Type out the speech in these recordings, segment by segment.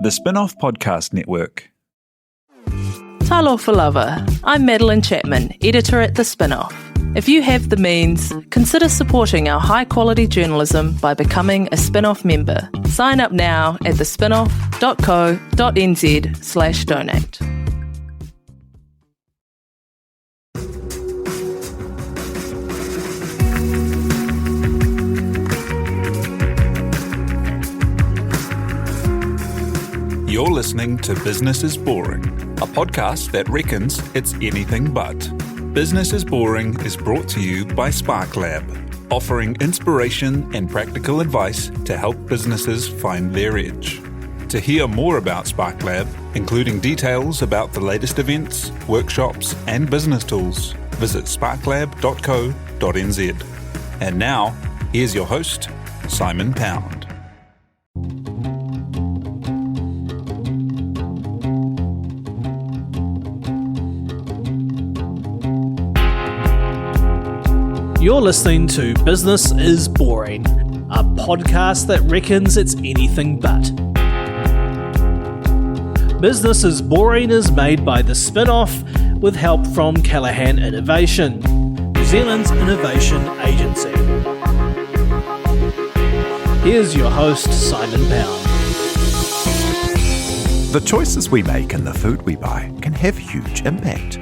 The Spinoff Podcast Network. Talofa lava. I'm Madeline Chapman, editor at The Spinoff. If you have the means, consider supporting our high-quality journalism by becoming a Spinoff member. Sign up now at thespinoff.co.nz/donate. You're listening to Business is Boring, a podcast that reckons it's anything but. Business is Boring is brought to you by Spark Lab, offering inspiration and practical advice to help businesses find their edge. To hear more about Spark Lab, including details about the latest events, workshops, and business tools, visit sparklab.co.nz. And now, here's your host, Simon Pound. You're listening to Business is Boring, a podcast that reckons it's anything but. Business is Boring is made by The Spinoff with help from Callaghan Innovation, New Zealand's innovation agency. Here's your host, Simon Pound. The choices we make and the food we buy can have huge impact.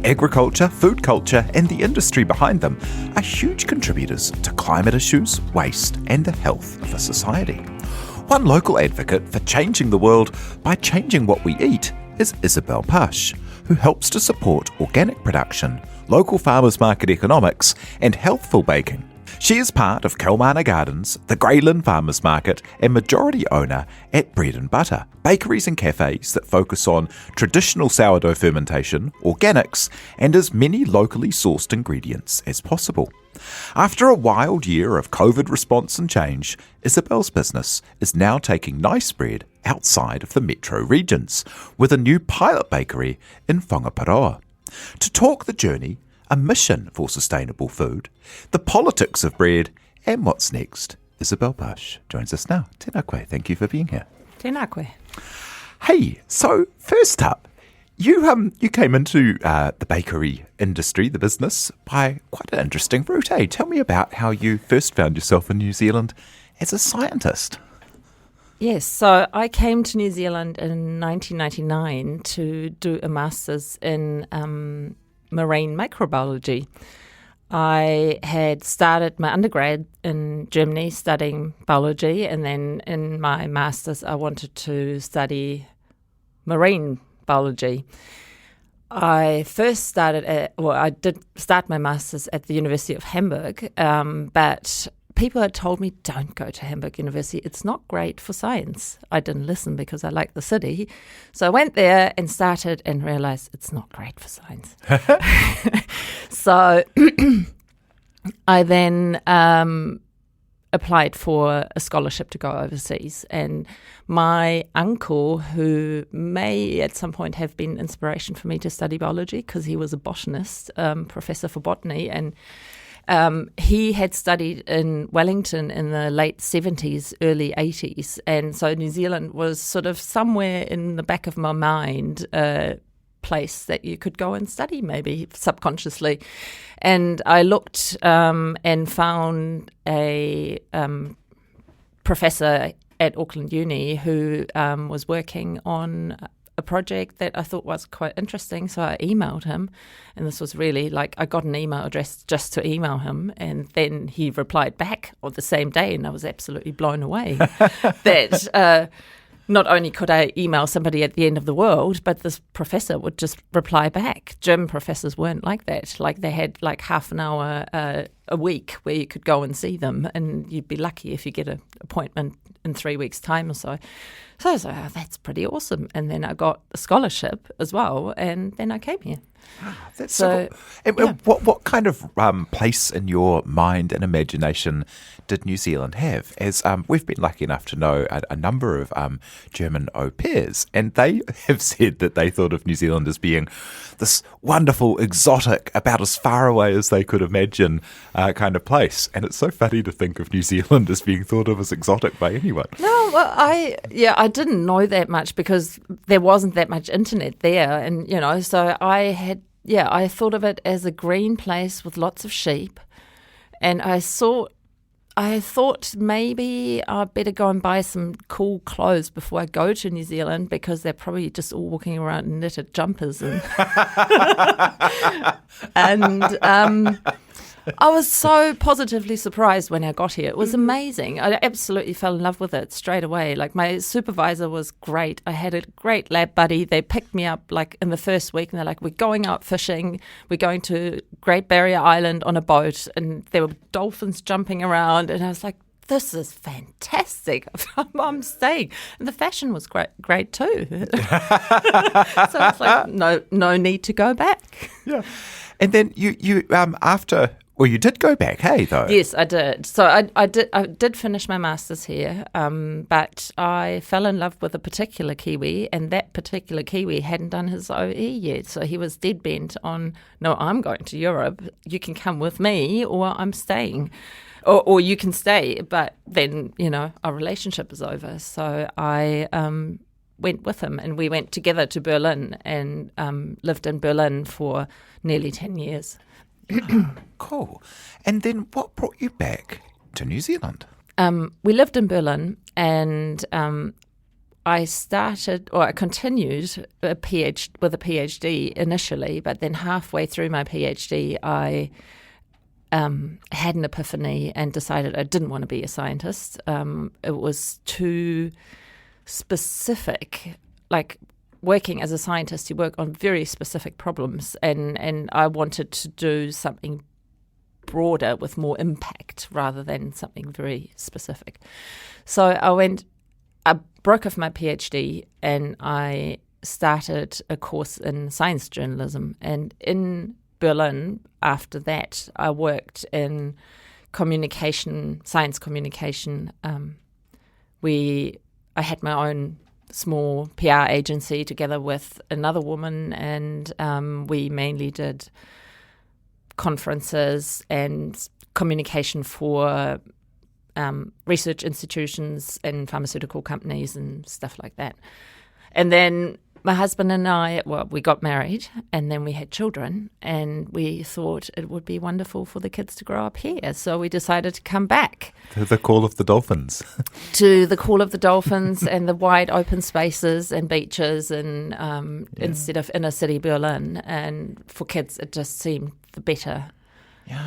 Agriculture, food culture, and the industry behind them are huge contributors to climate issues, waste, and the health of a society. One local advocate for changing the world by changing what we eat is Isabel Pasch, who helps to support organic production, local farmers market economics, and healthful baking. She is part of Kilmarnock Gardens, the Greyland Farmers Market, and majority owner at Bread and Butter, bakeries and cafes that focus on traditional sourdough fermentation, organics, and as many locally sourced ingredients as possible. After a wild year of COVID response and change, Isabel's business is now taking nice bread outside of the metro regions, with a new pilot bakery in Whangaparoa. To talk the journey, a mission for sustainable food, the politics of bread, and what's next, Isabel Pasch joins us now. Tēnā koe, thank you for being here. Tēnā koe. Hey, so first up, you came into the bakery industry, the business, by quite an interesting route, eh? Tell me about how you first found yourself in New Zealand as a scientist. Yes, so I came to New Zealand in 1999 to do a master's in marine microbiology. I had started my undergrad in Germany studying biology, and then in my master's I wanted to study marine biology. I first I did start my master's at the University of Hamburg, but people had told me, don't go to Hamburg University. It's not great for science. I didn't listen because I like the city. So I went there and started and realized it's not great for science. So I then applied for a scholarship to go overseas. And my uncle, who may at some point have been inspiration for me to study biology because he was a botanist, professor for botany, and he had studied in Wellington in the late 70s, early 80s. And so New Zealand was sort of somewhere in the back of my mind, a place that you could go and study, maybe subconsciously. And I looked and found a professor at Auckland Uni who was working on a project that I thought was quite interesting, so I emailed him, and this was really like I got an email address just to email him, and then he replied back on the same day, and I was absolutely blown away that not only could I email somebody at the end of the world, but this professor would just reply back. German professors weren't like that. Like they had like half an hour a week where you could go and see them, and you'd be lucky if you get an appointment in 3 weeks' time or so. So I was like, oh, that's pretty awesome. And then I got a scholarship as well, and then I came here. That's so cool. yeah. What kind of place in your mind and imagination did New Zealand have? As we've been lucky enough to know a number of German au pairs, and they have said that they thought of New Zealand as being this wonderful, exotic, about as far away as they could imagine kind of place. And it's so funny to think of New Zealand as being thought of as exotic by anyone. No, well, I didn't know that much because there wasn't that much internet there, and so I thought of it as a green place with lots of sheep, and I thought maybe I'd better go and buy some cool clothes before I go to New Zealand because they're probably just all walking around in knitted jumpers and I was so positively surprised when I got here. It was amazing. I absolutely fell in love with it straight away. Like, my supervisor was great. I had a great lab buddy. They picked me up like in the first week and they're like, we're going out fishing. We're going to Great Barrier Island on a boat, and there were dolphins jumping around. And I was like, this is fantastic. I'm staying. And the fashion was great too. So it's like, no need to go back. Yeah. And then you after... Well, you did go back, hey, though? Yes, I did. So I did finish my master's here, but I fell in love with a particular Kiwi, and that particular Kiwi hadn't done his OE yet. So he was dead bent on, no, I'm going to Europe. You can come with me, or I'm staying. Or you can stay, but then, our relationship is over. So I went with him, and we went together to Berlin and lived in Berlin for nearly 10 years. Cool. And then what brought you back to New Zealand? We lived in Berlin, and I continued with a PhD initially, but then halfway through my PhD, I had an epiphany and decided I didn't want to be a scientist. It was too specific. Like, working as a scientist, you work on very specific problems, and I wanted to do something broader with more impact rather than something very specific. So I broke off my PhD and I started a course in science journalism. And in Berlin, after that, I worked in communication, science communication. I had my own small PR agency together with another woman, and we mainly did conferences and communication for research institutions and pharmaceutical companies and stuff like that. And then my husband and I, we got married, and then we had children, and we thought it would be wonderful for the kids to grow up here. So we decided to come back. To the call of the dolphins. To the call of the dolphins and the wide open spaces and beaches, and instead of inner city Berlin. And for kids, it just seemed the better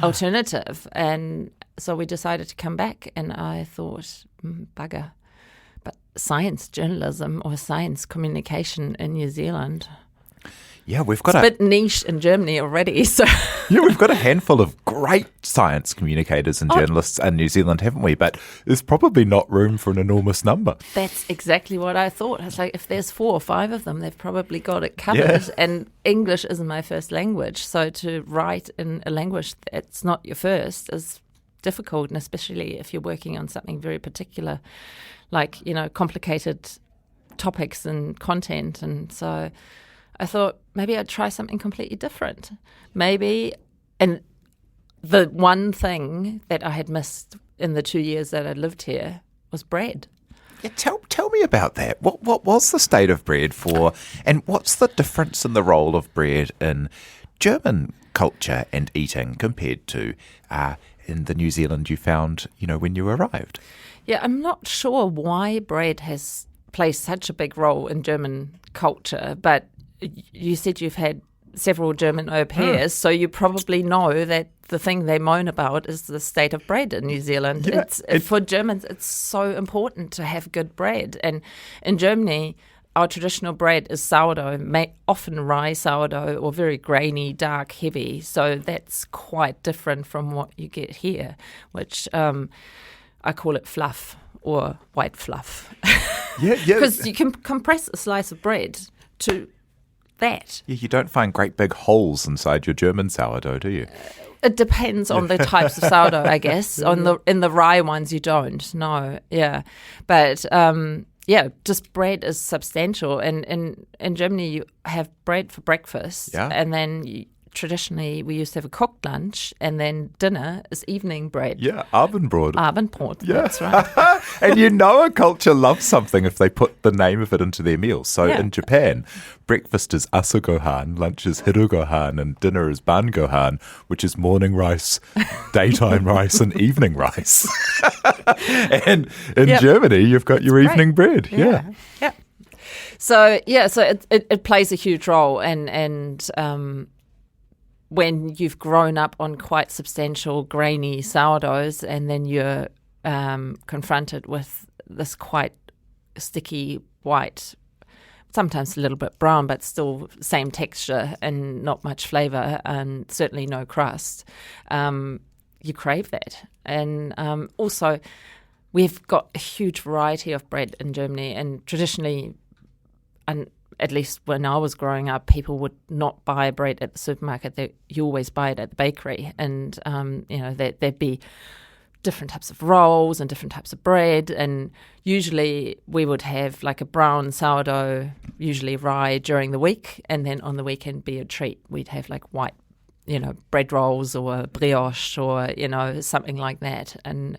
alternative. And so we decided to come back, and I thought, bugger. But science journalism or science communication in New Zealand. Yeah, we've got a bit niche in Germany already. So we've got a handful of great science communicators and journalists in New Zealand, haven't we? But there's probably not room for an enormous number. That's exactly what I thought. I was like, if there's 4 or 5 of them, they've probably got it covered. Yeah. And English isn't my first language, so to write in a language that's not your first is difficult, and especially if you're working on something very particular, like, complicated topics and content. And so I thought maybe I'd try something completely different. And the one thing that I had missed in the 2 years that I lived here was bread. Yeah, tell me about that. What was the state of bread for, and what's the difference in the role of bread in German culture and eating compared to in the New Zealand you found, when you arrived? Yeah, I'm not sure why bread has played such a big role in German culture, but you said you've had several German au pairs, so you probably know that the thing they moan about is the state of bread in New Zealand. Yeah, for Germans, it's so important to have good bread. And in Germany, our traditional bread is sourdough, often rye sourdough, or very grainy, dark, heavy. So that's quite different from what you get here, which I call it fluff or white fluff. Yeah. Because you can compress a slice of bread to that. Yeah, you don't find great big holes inside your German sourdough, do you? It depends on the types of sourdough, I guess. In the rye ones, you don't. No, yeah. But just bread is substantial. And in Germany, you have bread for breakfast, and then traditionally we used to have a cooked lunch, and then dinner is evening bread. Yeah, Abendbrot. Abendbrot, Yeah. that's right. And a culture loves something if they put the name of it into their meal. So in Japan, breakfast is asagohan, lunch is hirugohan, and dinner is bangohan, which is morning rice, daytime rice, and evening rice. And in Germany, you've got your evening bread. Yeah. So it plays a huge role, and when you've grown up on quite substantial grainy sourdoughs, and then you're confronted with this quite sticky white, sometimes a little bit brown, but still same texture and not much flavour, and certainly no crust, you crave that. And also, we've got a huge variety of bread in Germany, and traditionally, and at least when I was growing up, people would not buy bread at the supermarket. You always buy it at the bakery, and there'd be different types of rolls and different types of bread, and usually we would have like a brown sourdough, usually rye, during the week, and then on the weekend be a treat. We'd have like white, bread rolls or brioche or something like that, and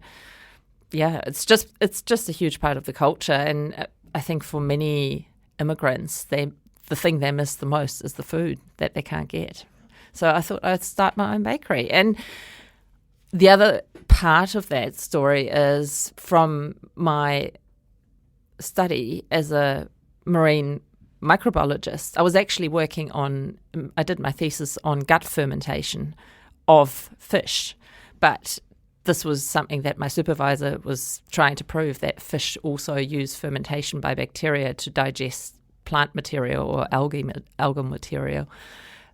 it's just a huge part of the culture. And I think for many immigrants, the thing they miss the most is the food that they can't get. So I thought I'd start my own bakery. And the other part of that story is from my study as a marine microbiologist. I was actually I did my thesis on gut fermentation of fish, but this was something that my supervisor was trying to prove, that fish also use fermentation by bacteria to digest plant material or algal material.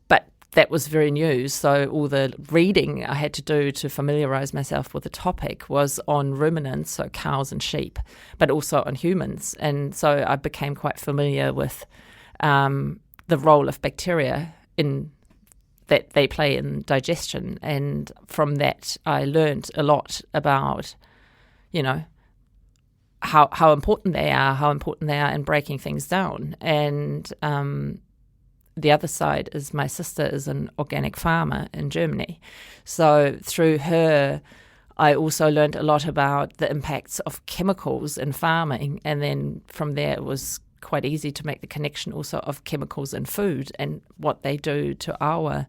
But that was very new, so all the reading I had to do to familiarise myself with the topic was on ruminants, so cows and sheep, but also on humans. And so I became quite familiar with the role of bacteria that they play in digestion. And from that, I learned a lot about, how important they are in breaking things down. And the other side is my sister is an organic farmer in Germany. So through her, I also learned a lot about the impacts of chemicals in farming. And then from there, it was quite easy to make the connection also of chemicals in food and what they do to our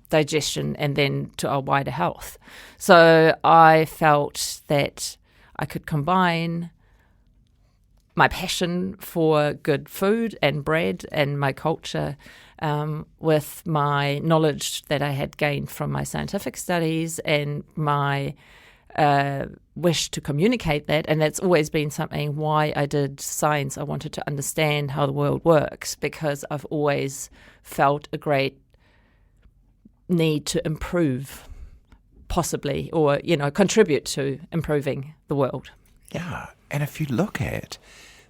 digestion and then to our wider health. So I felt that I could combine my passion for good food and bread and my culture with my knowledge that I had gained from my scientific studies and my wish to communicate that. And that's always been something why I did science. I wanted to understand how the world works, because I've always felt a great need to improve, possibly, or contribute to improving the world. Yeah, and if you look at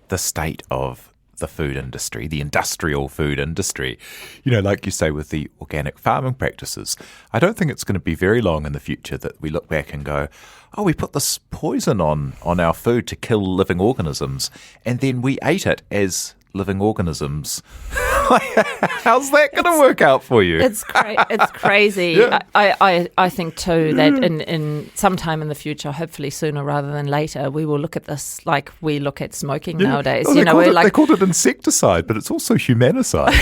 the state of the food industry, the industrial food industry, like you say with the organic farming practices, I don't think it's going to be very long in the future that we look back and go, oh, we put this poison on our food to kill living organisms, and then we ate it as living organisms. How's that going to work out for you? It's crazy. Yeah. I think too that in sometime in the future, hopefully sooner rather than later, we will look at this like we look at smoking nowadays. Oh, they called it insecticide, but it's also humanicide.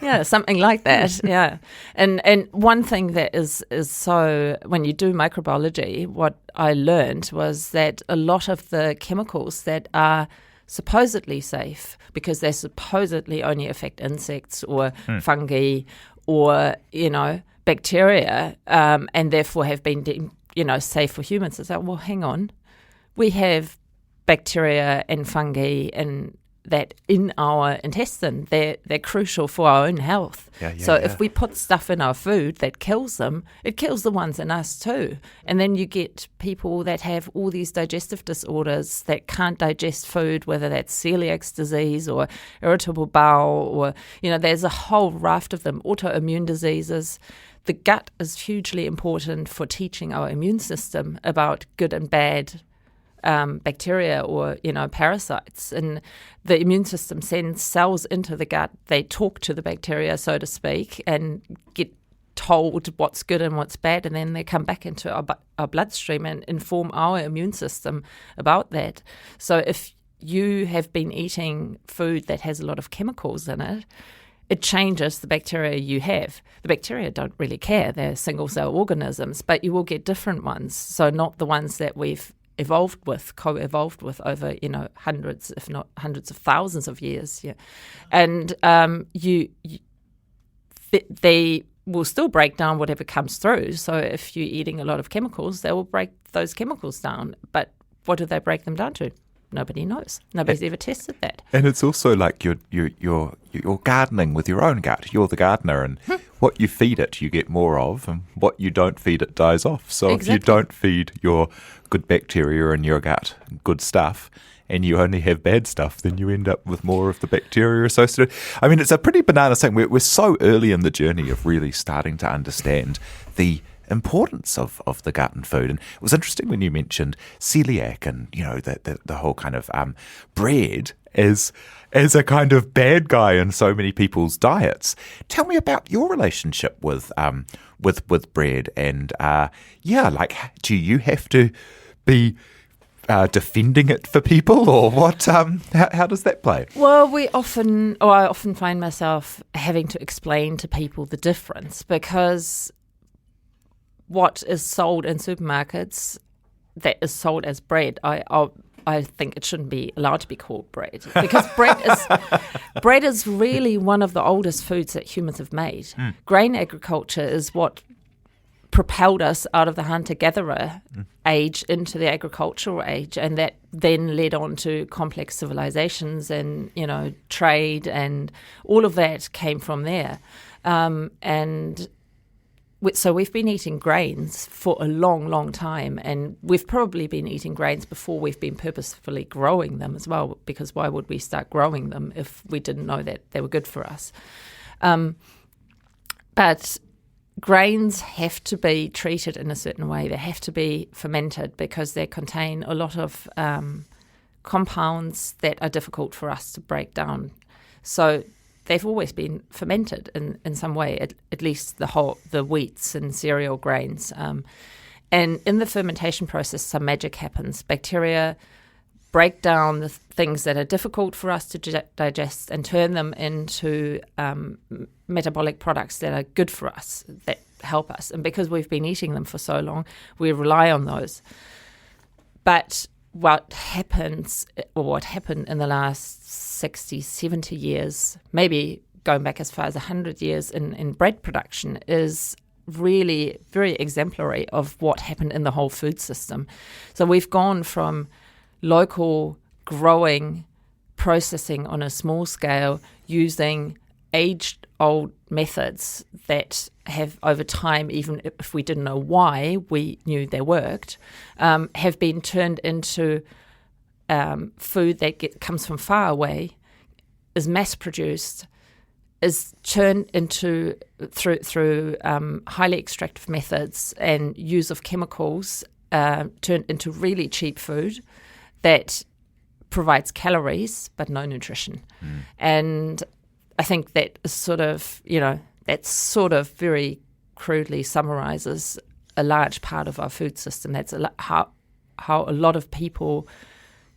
Yeah, something like that. Yeah, and one thing that is so, when you do microbiology, what I learned was that a lot of the chemicals that are supposedly safe, because they supposedly only affect insects or fungi or bacteria, and therefore have been deemed safe for humans. It's like, well, hang on, we have bacteria and fungi and that in our intestine. They're crucial for our own health. So if we put stuff in our food that kills them, it kills the ones in us too. And then you get people that have all these digestive disorders that can't digest food, whether that's celiac disease or irritable bowel or, there's a whole raft of them, autoimmune diseases. The gut is hugely important for teaching our immune system about good and bad bacteria or, parasites. And the immune system sends cells into the gut. They talk to the bacteria, so to speak, and get told what's good and what's bad, and then they come back into our bloodstream and inform our immune system about that. So if you have been eating food that has a lot of chemicals in it, it changes the bacteria you have. The bacteria don't really care. They're single-cell organisms, but you will get different ones. So not the ones that we've co-evolved with over, hundreds, if not hundreds of thousands of years. Yeah. And they will still break down whatever comes through. So if you're eating a lot of chemicals, they will break those chemicals down. But what do they break them down to? Nobody knows. Nobody's ever tested that. And it's also like you're gardening with your own gut. You're the gardener, and what you feed it, you get more of, and what you don't feed it dies off. So If you don't feed your good bacteria in your gut good stuff, and you only have bad stuff, then you end up with more of the bacteria associated. I mean, it's a pretty banana thing. We're so early in the journey of really starting to understand the importance of the gut and food. And it was interesting when you mentioned celiac and, the whole kind of bread as a kind of bad guy in so many people's diets. Tell me about your relationship with bread and, do you have to be defending it for people, or what? How does that play? Well, I often find myself having to explain to people the difference, because what is sold in supermarkets that is sold as bread, I think it shouldn't be allowed to be called bread, because bread is really one of the oldest foods that humans have made. Grain agriculture is what propelled us out of the hunter-gatherer age into the agricultural age, and that then led on to complex civilizations and, trade, and all of that came from there. So we've been eating grains for a long, long time, and we've probably been eating grains before we've been purposefully growing them as well, because why would we start growing them if we didn't know that they were good for us? But grains have to be treated in a certain way. They have to be fermented because they contain a lot of compounds that are difficult for us to break down. So they've always been fermented in some way, at least the wheats and cereal grains. And in the fermentation process, some magic happens. Bacteria break down the things that are difficult for us to digest and turn them into metabolic products that are good for us, that help us. And because we've been eating them for so long, we rely on those. But what happened in the last 60, 70 years, maybe going back as far as 100 years in bread production, is really very exemplary of what happened in the whole food system. So we've gone from local growing, processing on a small scale, using age-old methods that have over time, even if we didn't know why, we knew they worked, have been turned into food that comes from far away, is mass-produced, is turned into through highly extractive methods and use of chemicals, turned into really cheap food that provides calories but no nutrition. And I think that is sort of very crudely summarizes a large part of our food system. That's how a lot of people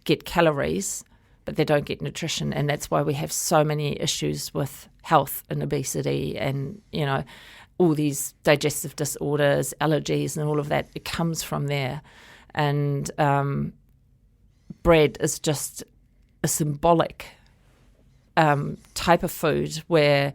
get calories, but they don't get nutrition, and that's why we have so many issues with health and obesity and, all these digestive disorders, allergies and all of that. It comes from there. And bread is just a symbolic type of food where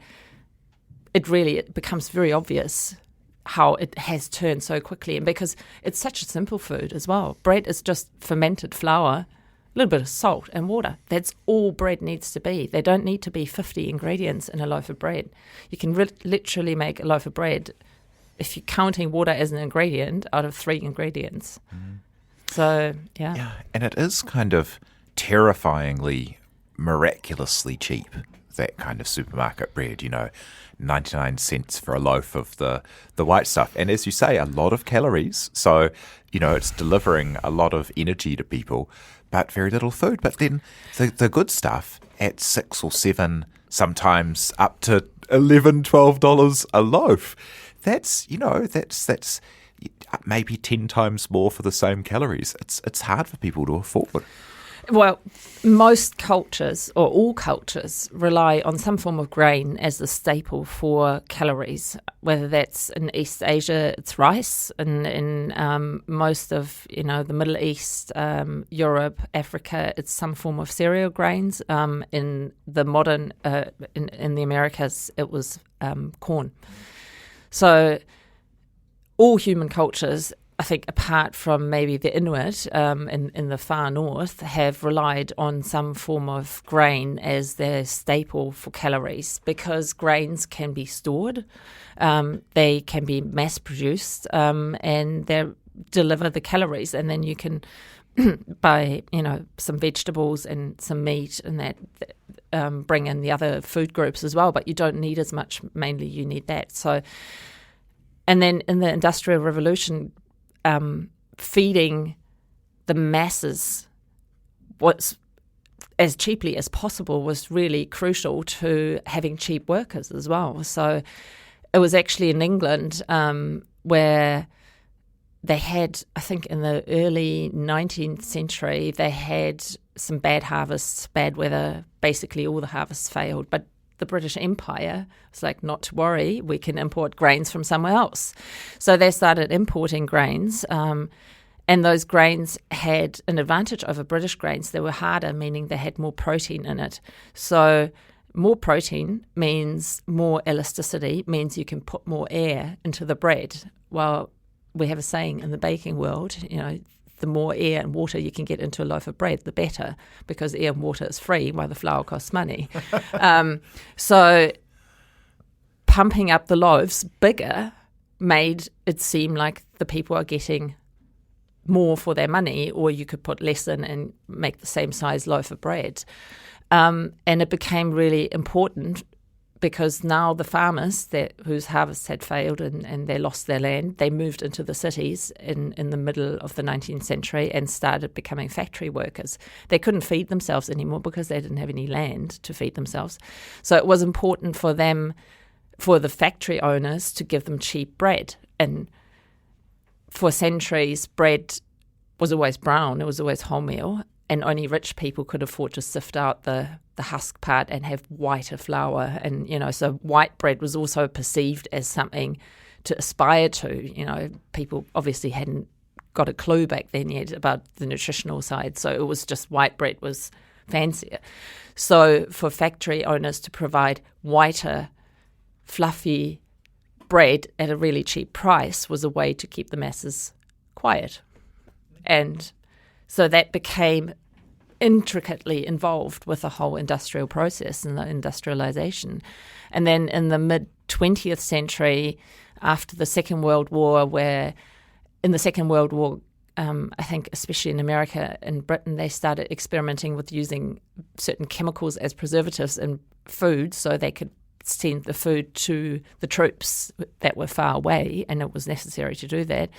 it becomes very obvious how it has turned so quickly. And because it's such a simple food as well. Bread is just fermented flour, a little bit of salt and water. That's all bread needs to be. They don't need to be 50 ingredients in a loaf of bread. You can literally make a loaf of bread, if you're counting water as an ingredient, out of 3 ingredients. So, yeah. Yeah, and it is kind of terrifyingly, miraculously cheap. that kind of supermarket bread, 99 cents for a loaf of the white stuff. And as you say, a lot of calories. So, it's delivering a lot of energy to people, but very little food. But then the good stuff at $6 or $7, sometimes up to $11, $12 a loaf. That's maybe 10 times more for the same calories. It's hard for people to afford. Well, most cultures, or all cultures, rely on some form of grain as the staple for calories. Whether that's in East Asia, it's rice, and in most of the Middle East, Europe, Africa, it's some form of cereal grains. In the modern, in the Americas, it was corn. So all human cultures, I think, apart from maybe the Inuit in the far north, have relied on some form of grain as their staple for calories, because grains can be stored, they can be mass produced, and they deliver the calories, and then you can buy some vegetables and some meat, and that bring in the other food groups as well. But you don't need as much. Mainly, you need that. So, and then in the Industrial Revolution, feeding the masses as cheaply as possible was really crucial to having cheap workers as well. So it was actually in England where they had, I think in the early 19th century, they had some bad harvests, bad weather. Basically all the harvests failed, but the British Empire was like, not to worry, we can import grains from somewhere else. So they started importing grains, and those grains had an advantage over British grains. They were harder, meaning they had more protein in it. So more protein means more elasticity, means you can put more air into the bread. Well, we have a saying in the baking world, the more air and water you can get into a loaf of bread, the better, because air and water is free while the flour costs money. So pumping up the loaves bigger made it seem like the people are getting more for their money, or you could put less in and make the same size loaf of bread. And it became really important, because now the farmers whose harvests had failed and they lost their land, they moved into the cities in the middle of the 19th century and started becoming factory workers. They couldn't feed themselves anymore because they didn't have any land to feed themselves. So it was important for them, for the factory owners, to give them cheap bread. And for centuries, bread was always brown, it was always wholemeal, and only rich people could afford to sift out the husk part and have whiter flour. And, so white bread was also perceived as something to aspire to. People obviously hadn't got a clue back then yet about the nutritional side. So it was just white bread was fancier. So for factory owners to provide whiter, fluffy bread at a really cheap price was a way to keep the masses quiet. And so that became intricately involved with the whole industrial process and the industrialization. And then in the mid-20th century, after the Second World War, where in the Second World War, I think especially in America and Britain, they started experimenting with using certain chemicals as preservatives in food so they could send the food to the troops that were far away, and it was necessary to do that.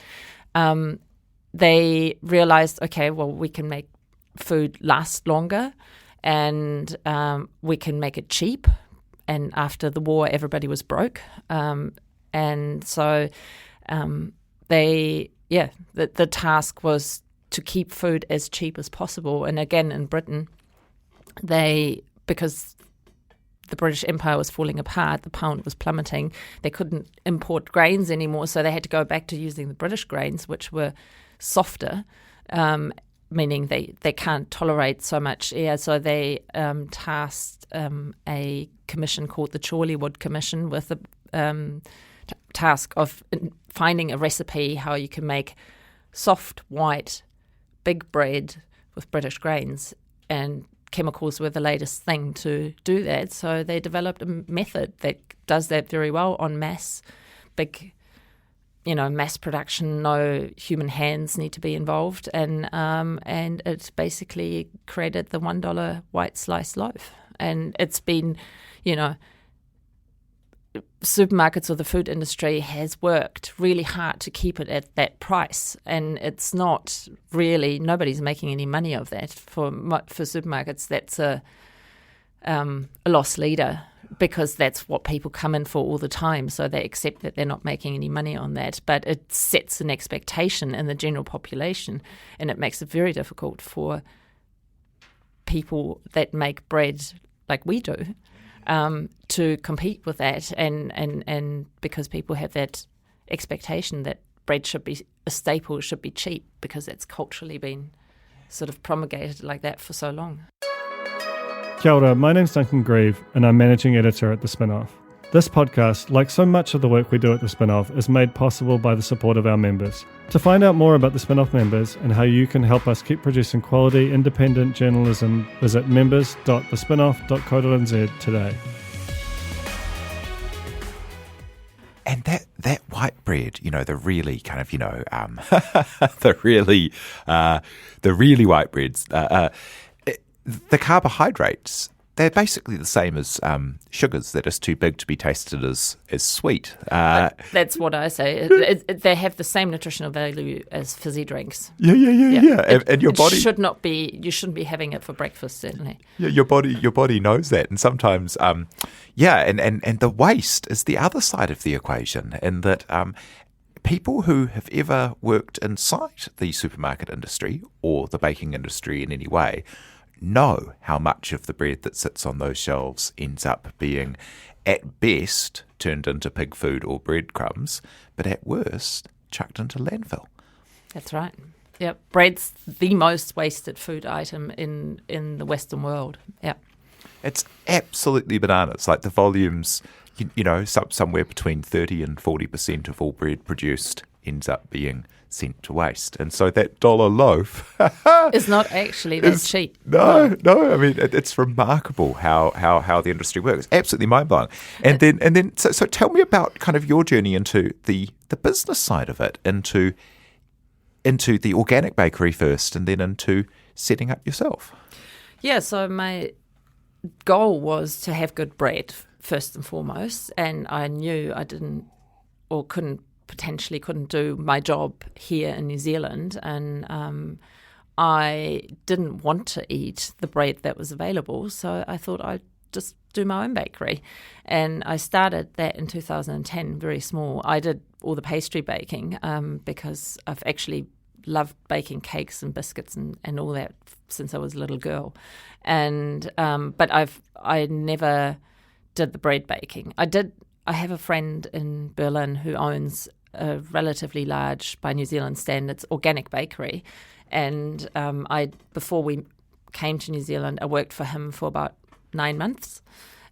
They realized, okay, well, we can make food last longer, and we can make it cheap. And after the war, everybody was broke, and so the task was to keep food as cheap as possible. And again, in Britain, because the British Empire was falling apart, the pound was plummeting, they couldn't import grains anymore, so they had to go back to using the British grains, which were softer, meaning they can't tolerate so much air. So they tasked a commission called the Chorleywood Commission with the task of finding a recipe how you can make soft, white, big bread with British grains. And chemicals were the latest thing to do that. So they developed a method that does that very well on mass production. No human hands need to be involved, and it basically created the $1 white sliced loaf. And it's been, supermarkets or the food industry has worked really hard to keep it at that price, and it's not really, nobody's making any money of that. For supermarkets, that's a loss leader, because that's what people come in for all the time, so they accept that they're not making any money on that. But it sets an expectation in the general population, and it makes it very difficult for people that make bread like we do to compete with that, and because people have that expectation that bread should be a staple, should be cheap, because it's culturally been sort of promulgated like that for so long. Kia ora, my name's Duncan Grieve and I'm managing editor at The Spinoff. This podcast, like so much of the work we do at The Spinoff, is made possible by the support of our members. To find out more about The Spinoff members and how you can help us keep producing quality, independent journalism, visit members.thespinoff.co.nz today. And that white bread, the really kind of, the really white breads, the carbohydrates, they're basically the same as sugars. They're just too big to be tasted as sweet. That's what I say. They have the same nutritional value as fizzy drinks. Yeah. And your body you shouldn't be having it for breakfast, certainly. Yeah, your body knows that, and sometimes, and the waste is the other side of the equation, in that people who have ever worked inside the supermarket industry or the baking industry in any way know how much of the bread that sits on those shelves ends up being, at best, turned into pig food or breadcrumbs, but at worst, chucked into landfill. That's right. Yep, bread's the most wasted food item in the Western world. Yep. It's absolutely bananas. Like the volumes, somewhere between 30 and 40% of all bread produced ends up being sent to waste. And so that dollar loaf is not actually that cheap. No. I mean, it's remarkable how the industry works. Absolutely mind-blowing. And then so tell me about kind of your journey into the business side of it, into the organic bakery first, and then into setting up yourself. Yeah, so my goal was to have good bread first and foremost, and I knew I couldn't do my job here in New Zealand, and I didn't want to eat the bread that was available, so I thought I'd just do my own bakery. And I started that in 2010, very small. I did all the pastry baking because I've actually loved baking cakes and biscuits and all that since I was a little girl. And but I never did the bread baking. I have a friend in Berlin who owns a relatively large, by New Zealand standards, organic bakery. And before we came to New Zealand, I worked for him for about 9 months.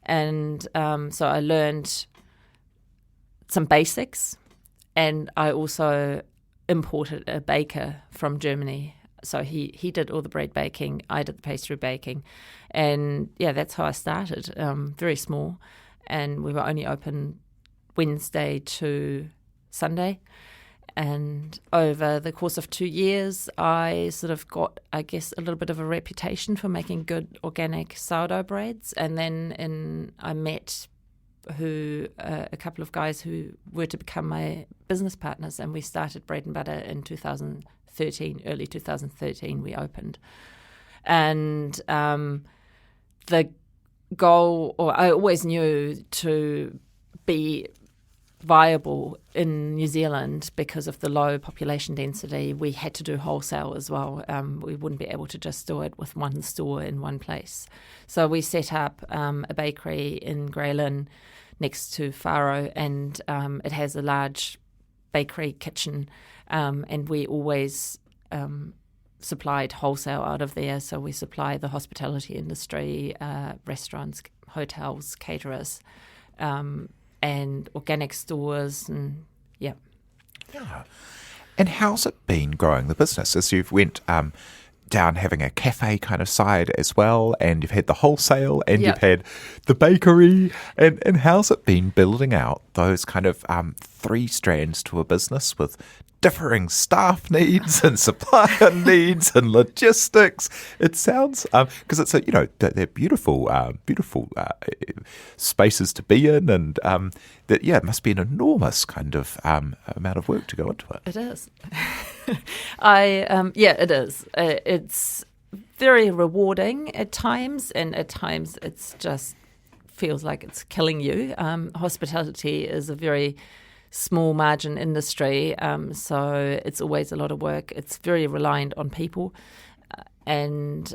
And so I learned some basics. And I also imported a baker from Germany. So he did all the bread baking, I did the pastry baking. And yeah, that's how I started, very small. And we were only open Wednesday to Sunday. And over the course of 2 years, I sort of got, I guess, a little bit of a reputation for making good organic sourdough breads. And then I met a couple of guys who were to become my business partners, and we started Bread and Butter in 2013, early 2013 we opened. And the goal, or I always knew to be viable in New Zealand because of the low population density, we had to do wholesale as well. We wouldn't be able to just do it with one store in one place. So we set up a bakery in Grey Lynn next to Faro, and it has a large bakery kitchen, and we always supplied wholesale out of there. So we supply the hospitality industry, restaurants, hotels, caterers, and organic stores, and yeah. And how's it been growing the business as you've went down having a cafe kind of side as well, and you've had the wholesale, and you've had the bakery, and how's it been building out those kind of 3 strands to a business with differing staff needs and supplier needs and logistics. It sounds because it's they're beautiful, spaces to be in, and it must be an enormous kind of amount of work to go into it. It is. It is. It's very rewarding at times, and at times it's just feels like it's killing you. Hospitality is a very small margin industry, so it's always a lot of work. It's very reliant on people, and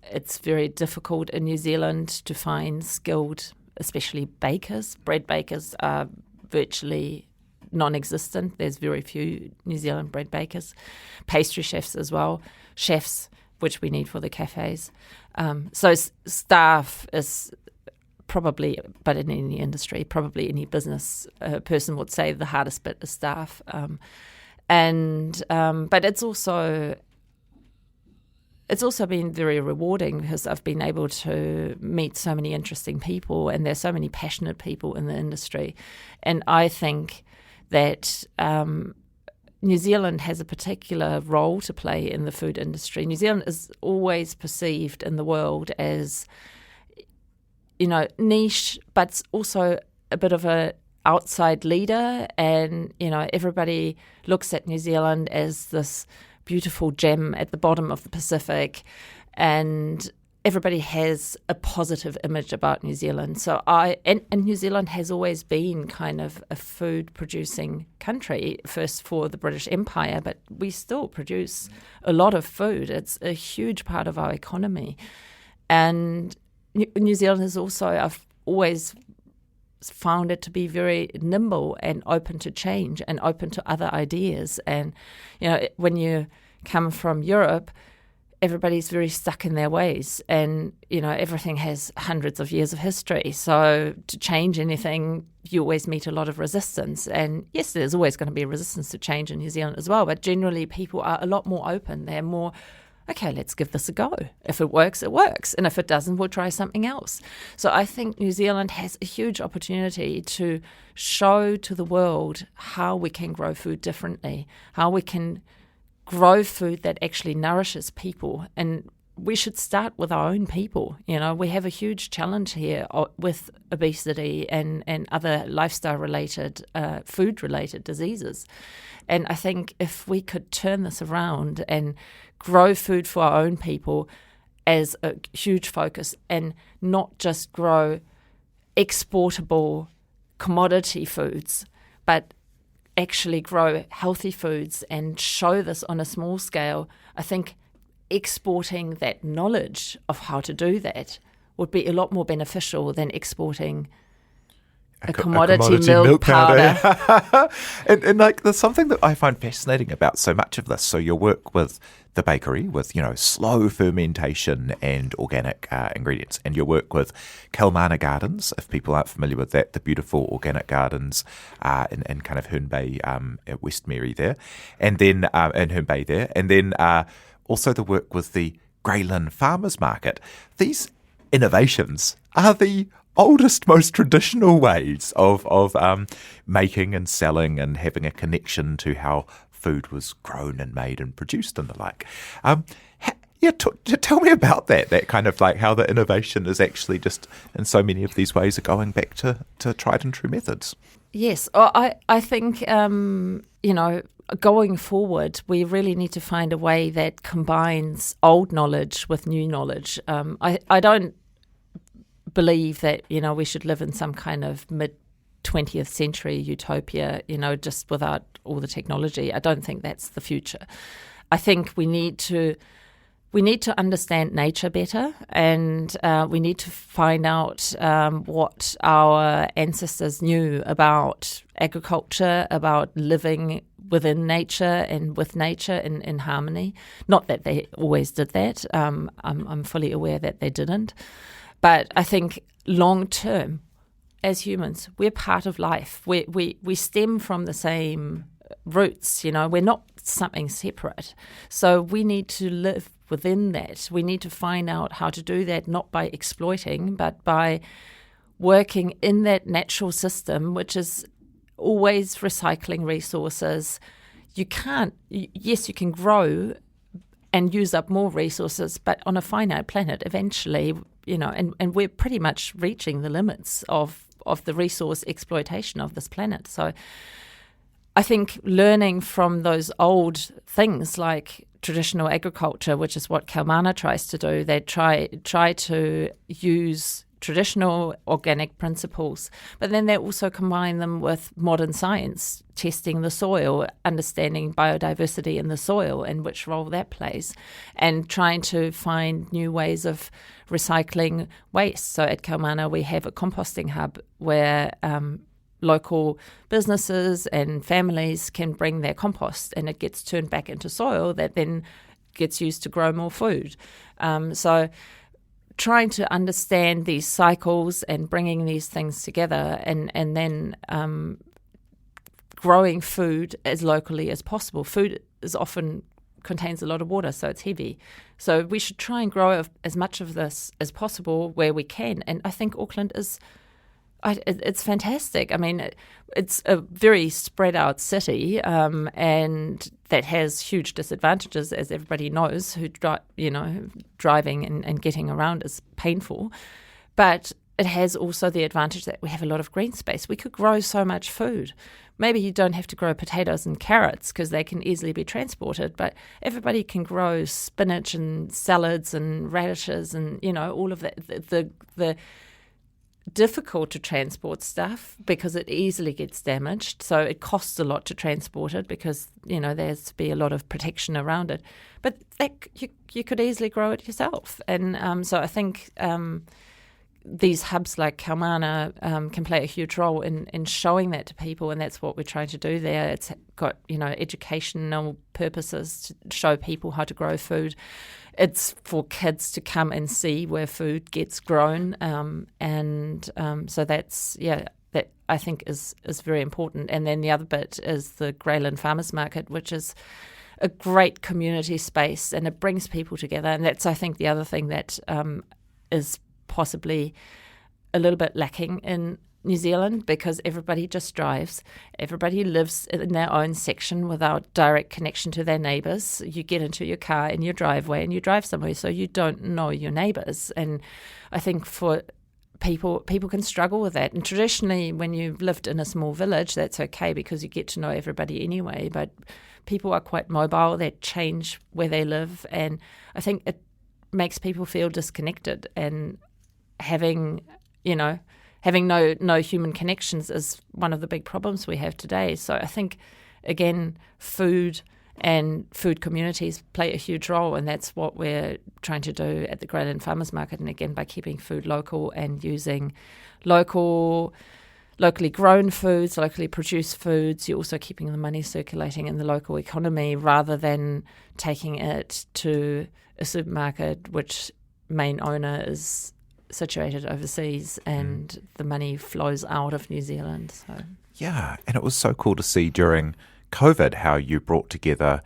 it's very difficult in New Zealand to find skilled, especially bakers. Bread bakers are virtually non-existent. There's very few New Zealand bread bakers. Pastry chefs as well, chefs, which we need for the cafes. So staff is probably, but in any industry, probably any business person would say the hardest bit is staff. But it's also been very rewarding because I've been able to meet so many interesting people, and there's so many passionate people in the industry. And I think that New Zealand has a particular role to play in the food industry. New Zealand is always perceived in the world as niche, but it's also a bit of a outside leader, and everybody looks at New Zealand as this beautiful gem at the bottom of the Pacific, and everybody has a positive image about New Zealand. So and New Zealand has always been kind of a food producing country, first for the British Empire, but we still produce a lot of food. It's a huge part of our economy, and New Zealand is also, I've always found it to be very nimble and open to change and open to other ideas. And, when you come from Europe, everybody's very stuck in their ways, and, everything has hundreds of years of history. So to change anything, you always meet a lot of resistance. And yes, there's always going to be resistance to change in New Zealand as well, but generally people are a lot more open. They're more, okay, let's give this a go. If it works, it works. And if it doesn't, we'll try something else. So I think New Zealand has a huge opportunity to show to the world how we can grow food differently, how we can grow food that actually nourishes people. And we should start with our own people. We have a huge challenge here with obesity and other lifestyle-related, food-related diseases. And I think if we could turn this around and grow food for our own people as a huge focus, and not just grow exportable commodity foods, but actually grow healthy foods and show this on a small scale, I think exporting that knowledge of how to do that would be a lot more beneficial than exporting a commodity milk powder. and there's something that I find fascinating about so much of this. So your work with the bakery, with slow fermentation and organic ingredients, and your work with Callaghan Gardens, if people aren't familiar with that, the beautiful organic gardens in kind of Herne Bay at West Mary there, and then in Herne Bay there, and then also the work with the Greyland Farmers Market. These innovations are the oldest, most traditional ways of making and selling and having a connection to how food was grown and made and produced and the like. Tell me about that kind of like how the innovation is actually just in so many of these ways are going back to tried and true methods. Yes, I think, going forward, we really need to find a way that combines old knowledge with new knowledge. I don't believe that, we should live in some kind of mid-20th century utopia, just without all the technology. I don't think that's the future. I think we need to understand nature better, and we need to find out what our ancestors knew about agriculture, about living within nature and with nature in harmony. Not that they always did that. I'm fully aware that they didn't. But I think long term, as humans, we're part of life. We stem from the same roots, we're not something separate. So we need to live within that. We need to find out how to do that, not by exploiting, but by working in that natural system, which is always recycling resources, you can't. Yes, you can grow and use up more resources, but on a finite planet, eventually, and we're pretty much reaching the limits of the resource exploitation of this planet. So I think learning from those old things like traditional agriculture, which is what Kaumana tries to do, they try to use traditional organic principles, but then they also combine them with modern science, testing the soil, understanding biodiversity in the soil and which role that plays, and trying to find new ways of recycling waste. So at Kaumana we have a composting hub where local businesses and families can bring their compost and it gets turned back into soil that then gets used to grow more food. So trying to understand these cycles and bringing these things together and then growing food as locally as possible. Food is often contains a lot of water, so it's heavy. So we should try and grow as much of this as possible where we can. And I think Auckland is... it's fantastic. I mean, it's a very spread out city, and that has huge disadvantages, as everybody knows. Driving and getting around is painful, but it has also the advantage that we have a lot of green space. We could grow so much food. Maybe you don't have to grow potatoes and carrots because they can easily be transported, but everybody can grow spinach and salads and radishes and all of that. The difficult to transport stuff because it easily gets damaged, so it costs a lot to transport it because there has to be a lot of protection around it, but you could easily grow it yourself. And so I think these hubs like Kaumana can play a huge role in showing that to people, and that's what we're trying to do there. It's got educational purposes to show people how to grow food. It's for kids to come and see where food gets grown, so that I think is very important. And then the other bit is the Greyland Farmers Market, which is a great community space, and it brings people together. And that's, I think, the other thing that is possibly a little bit lacking in New Zealand, because everybody just drives. Everybody lives in their own section without direct connection to their neighbours. You get into your car in your driveway and you drive somewhere, so you don't know your neighbours. And I think for people can struggle with that. And traditionally, when you've lived in a small village, that's okay because you get to know everybody anyway. But people are quite mobile. They change where they live. And I think it makes people feel disconnected, and having no human connections is one of the big problems we have today. So I think, again, food and food communities play a huge role, and that's what we're trying to do at the Greyland Farmers Market. And again, by keeping food local and using locally grown foods, locally produced foods, you're also keeping the money circulating in the local economy rather than taking it to a supermarket which main owner is situated overseas and the money flows out of New Zealand. So yeah, and it was so cool to see during COVID how you brought together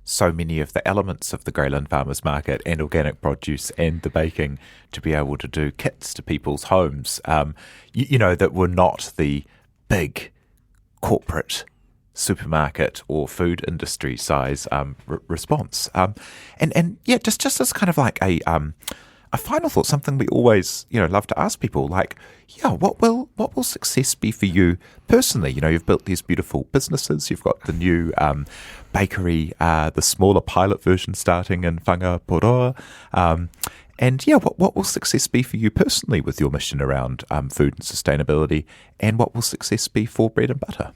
so many of the elements of the Greyland Farmers Market and organic produce and the baking to be able to do kits to people's homes, that were not the big corporate supermarket or food industry size response. Just as kind of like a final thought, something we always, love to ask people, what will success be for you personally? You've built these beautiful businesses. You've got the new bakery, the smaller pilot version starting in Whangaporoa. What will success be for you personally with your mission around food and sustainability? And what will success be for Bread and Butter?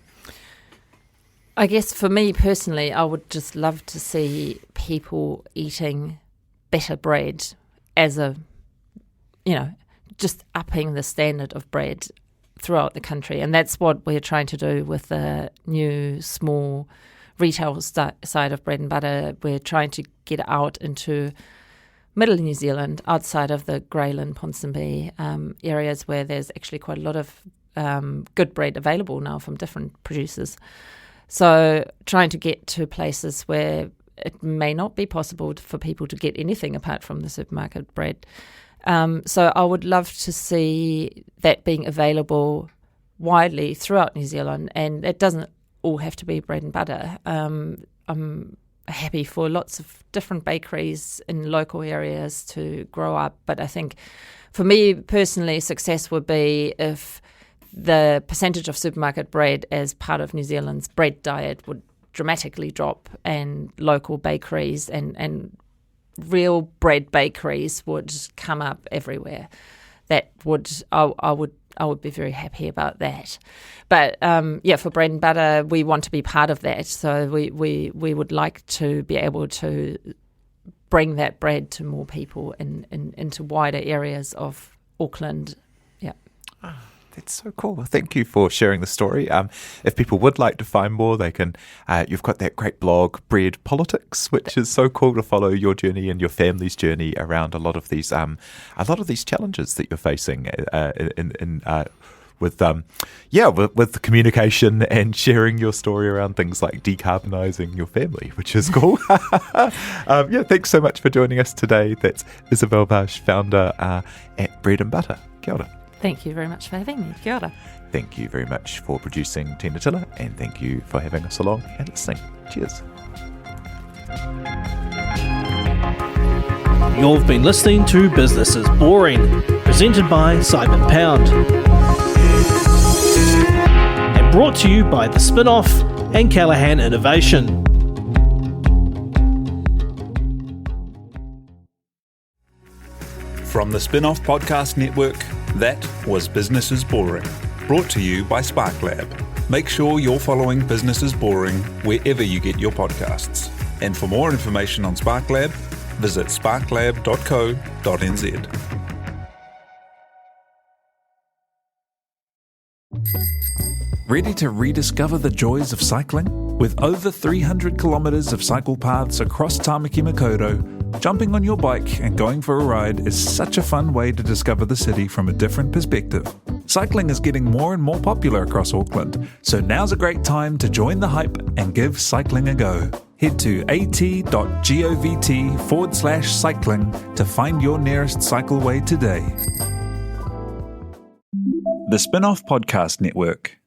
I guess for me personally, I would just love to see people eating better bread as just upping the standard of bread throughout the country. And that's what we're trying to do with the new small retail side of Bread and Butter. We're trying to get out into middle New Zealand, outside of the Greyland, Ponsonby areas where there's actually quite a lot of good bread available now from different producers. So trying to get to places where it may not be possible for people to get anything apart from the supermarket bread. So I would love to see that being available widely throughout New Zealand, and it doesn't all have to be bread and butter. I'm happy for lots of different bakeries in local areas to grow up, but I think for me personally, success would be if the percentage of supermarket bread as part of New Zealand's bread diet would dramatically drop, and local bakeries and real bread bakeries would come up everywhere. That would I would be very happy about that. But for bread and butter, we want to be part of that. So we would like to be able to bring that bread to more people into wider areas of Auckland. Yeah. That's so cool. Thank you for sharing the story. If people would like to find more, they can. You've got that great blog, Bread Politics, which is so cool to follow your journey and your family's journey around a lot of these challenges that you're facing with the communication and sharing your story around things like decarbonising your family, which is cool. Thanks so much for joining us today. That's Isabel Pasch, founder at Bread and Butter. Kia ora. Thank you very much for having me. Kia ora. Thank you very much for producing Tina Tiller, and thank you for having us along and listening. Cheers. You've been listening to Business is Boring, presented by Simon Pound, and brought to you by The Spinoff and Callaghan Innovation. From the Spinoff Podcast Network, that was Business is Boring, brought to you by SparkLab. Make sure you're following Business is Boring wherever you get your podcasts. And for more information on SparkLab, visit sparklab.co.nz. Ready to rediscover the joys of cycling? With over 300 kilometres of cycle paths across Tāmaki Makaurau, jumping on your bike and going for a ride is such a fun way to discover the city from a different perspective. Cycling is getting more and more popular across Auckland, so now's a great time to join the hype and give cycling a go. Head to at.govt/cycling to find your nearest cycleway today. The Spinoff Podcast Network.